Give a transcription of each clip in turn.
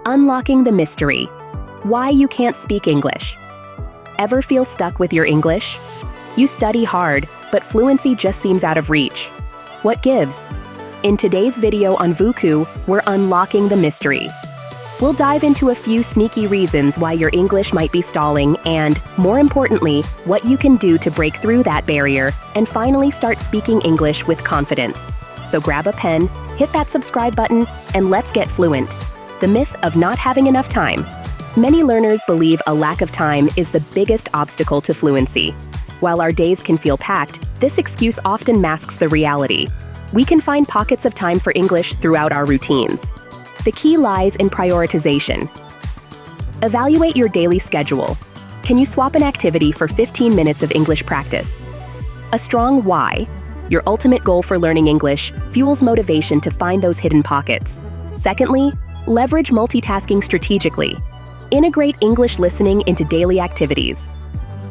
Unlocking the mystery. Why you can't speak English. Ever feel stuck with your English? You study hard, but fluency just seems out of reach. What gives? In today's video on VuKu, we're unlocking the mystery. We'll dive into a few sneaky reasons why your English might be stalling and, more importantly, what you can do to break through that barrier and finally start speaking English with confidence. So grab a pen, hit that subscribe button, and let's get fluent. The myth of not having enough time. Many learners believe a lack of time is the biggest obstacle to fluency. While our days can feel packed, this excuse often masks the reality. We can find pockets of time for English throughout our routines. The key lies in prioritization. Evaluate your daily schedule. Can you swap an activity for 15 minutes of English practice? A strong why, your ultimate goal for learning English, fuels motivation to find those hidden pockets. Secondly, leverage multitasking strategically. Integrate English listening into daily activities.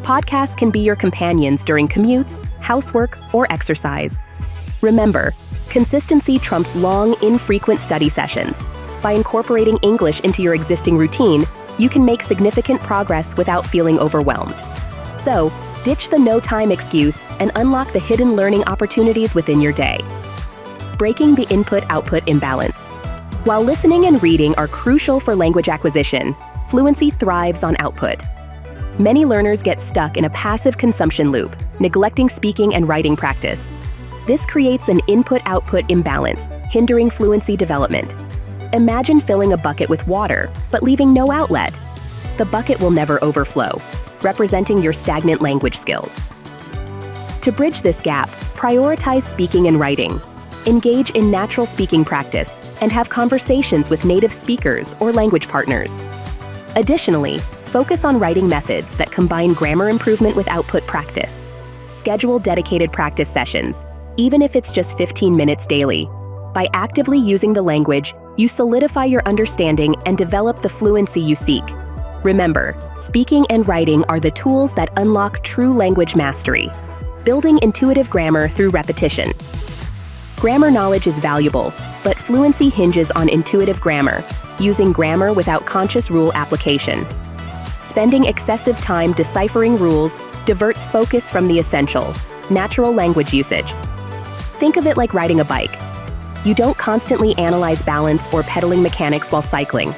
Podcasts can be your companions during commutes, housework, or exercise. Remember, consistency trumps long, infrequent study sessions. By incorporating English into your existing routine, you can make significant progress without feeling overwhelmed. So, ditch the no-time excuse and unlock the hidden learning opportunities within your day. Breaking the input-output imbalance. While listening and reading are crucial for language acquisition, fluency thrives on output. Many learners get stuck in a passive consumption loop, neglecting speaking and writing practice. This creates an input-output imbalance, hindering fluency development. Imagine filling a bucket with water, but leaving no outlet. The bucket will never overflow, representing your stagnant language skills. To bridge this gap, prioritize speaking and writing. Engage in natural speaking practice and have conversations with native speakers or language partners. Additionally, focus on writing methods that combine grammar improvement with output practice. Schedule dedicated practice sessions, even if it's just 15 minutes daily. By actively using the language, you solidify your understanding and develop the fluency you seek. Remember, speaking and writing are the tools that unlock true language mastery. Building intuitive grammar through repetition. Grammar knowledge is valuable, but fluency hinges on intuitive grammar, using grammar without conscious rule application. Spending excessive time deciphering rules diverts focus from the essential, natural language usage. Think of it like riding a bike. You don't constantly analyze balance or pedaling mechanics while cycling.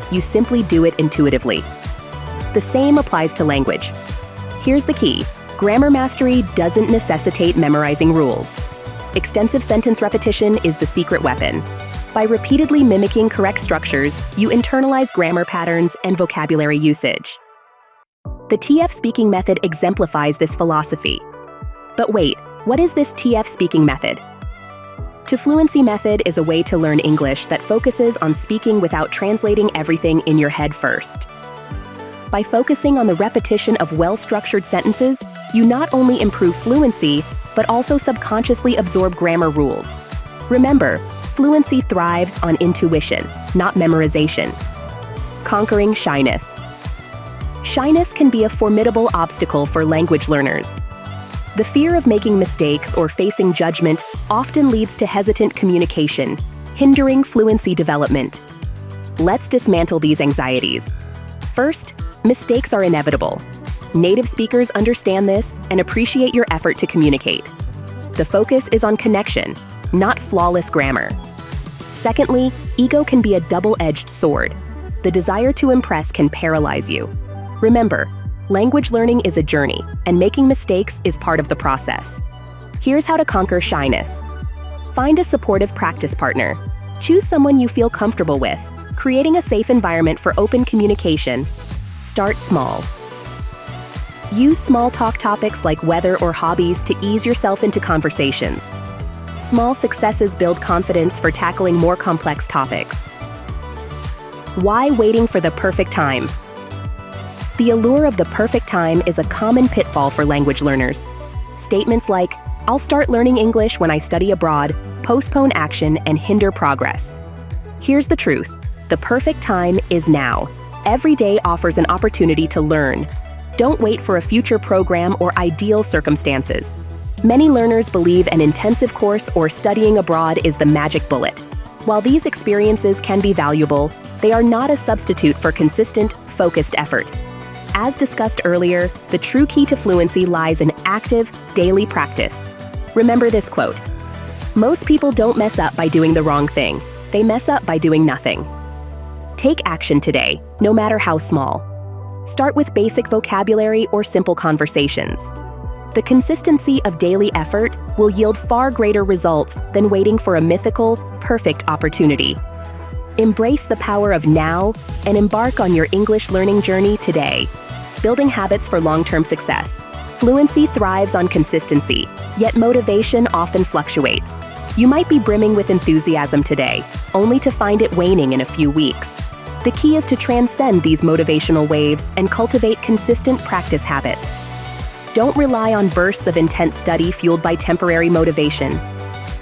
You simply do it intuitively. The same applies to language. Here's the key: grammar mastery doesn't necessitate memorizing rules. Extensive sentence repetition is the secret weapon. By repeatedly mimicking correct structures, you internalize grammar patterns and vocabulary usage. The TF speaking method exemplifies this philosophy. But wait, what is this TF speaking method? To fluency method is a way to learn English that focuses on speaking without translating everything in your head first. By focusing on the repetition of well-structured sentences, you not only improve fluency, but also subconsciously absorb grammar rules. Remember, fluency thrives on intuition, not memorization. Conquering shyness. Shyness can be a formidable obstacle for language learners. The fear of making mistakes or facing judgment often leads to hesitant communication, hindering fluency development. Let's dismantle these anxieties. First, mistakes are inevitable. Native speakers understand this and appreciate your effort to communicate. The focus is on connection, not flawless grammar. Secondly, ego can be a double-edged sword. The desire to impress can paralyze you. Remember, language learning is a journey, and making mistakes is part of the process. Here's how to conquer shyness. Find a supportive practice partner. Choose someone you feel comfortable with, creating a safe environment for open communication. Start small. Use small talk topics like weather or hobbies to ease yourself into conversations. Small successes build confidence for tackling more complex topics. Why waiting for the perfect time? The allure of the perfect time is a common pitfall for language learners. Statements like, "I'll start learning English when I study abroad," postpone action and hinder progress. Here's the truth: the perfect time is now. Every day offers an opportunity to learn. Don't wait for a future program or ideal circumstances. Many learners believe an intensive course or studying abroad is the magic bullet. While these experiences can be valuable, they are not a substitute for consistent, focused effort. As discussed earlier, the true key to fluency lies in active, daily practice. Remember this quote: "Most people don't mess up by doing the wrong thing. They mess up by doing nothing." Take action today, no matter how small. Start with basic vocabulary or simple conversations. The consistency of daily effort will yield far greater results than waiting for a mythical, perfect opportunity. Embrace the power of now and embark on your English learning journey today. Building habits for long-term success. Fluency thrives on consistency, yet motivation often fluctuates. You might be brimming with enthusiasm today, only to find it waning in a few weeks. The key is to transcend these motivational waves and cultivate consistent practice habits. Don't rely on bursts of intense study fueled by temporary motivation.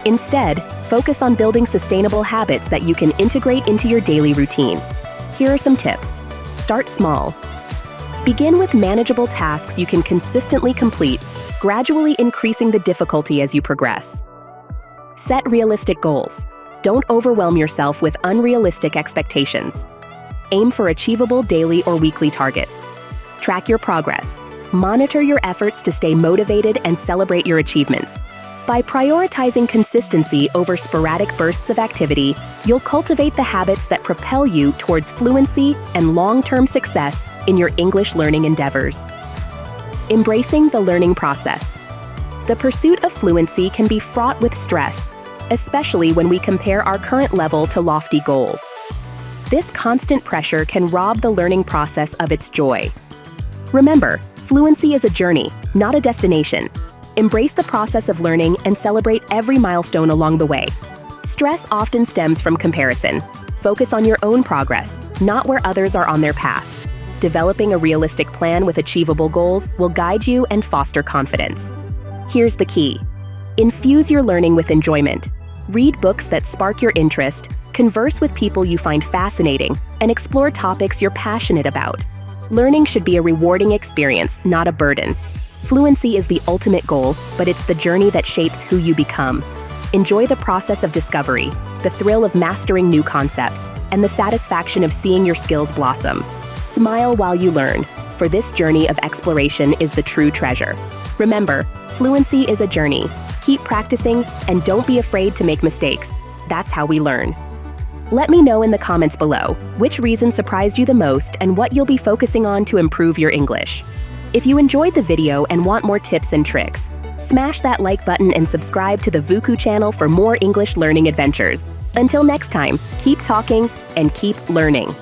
Instead, focus on building sustainable habits that you can integrate into your daily routine. Here are some tips. Start small. Begin with manageable tasks you can consistently complete, gradually increasing the difficulty as you progress. Set realistic goals. Don't overwhelm yourself with unrealistic expectations. Aim for achievable daily or weekly targets. Track your progress. Monitor your efforts to stay motivated and celebrate your achievements. By prioritizing consistency over sporadic bursts of activity, you'll cultivate the habits that propel you towards fluency and long-term success in your English learning endeavors. Embracing the learning process. The pursuit of fluency can be fraught with stress, especially when we compare our current level to lofty goals. This constant pressure can rob the learning process of its joy. Remember, fluency is a journey, not a destination. Embrace the process of learning and celebrate every milestone along the way. Stress often stems from comparison. Focus on your own progress, not where others are on their path. Developing a realistic plan with achievable goals will guide you and foster confidence. Here's the key. Infuse your learning with enjoyment. Read books that spark your interest, converse with people you find fascinating, and explore topics you're passionate about. Learning should be a rewarding experience, not a burden. Fluency is the ultimate goal, but it's the journey that shapes who you become. Enjoy the process of discovery, the thrill of mastering new concepts, and the satisfaction of seeing your skills blossom. Smile while you learn, for this journey of exploration is the true treasure. Remember, fluency is a journey. Keep practicing, and don't be afraid to make mistakes. That's how we learn. Let me know in the comments below which reason surprised you the most and what you'll be focusing on to improve your English. If you enjoyed the video and want more tips and tricks, smash that like button and subscribe to the VuKu channel for more English learning adventures. Until next time, keep talking and keep learning.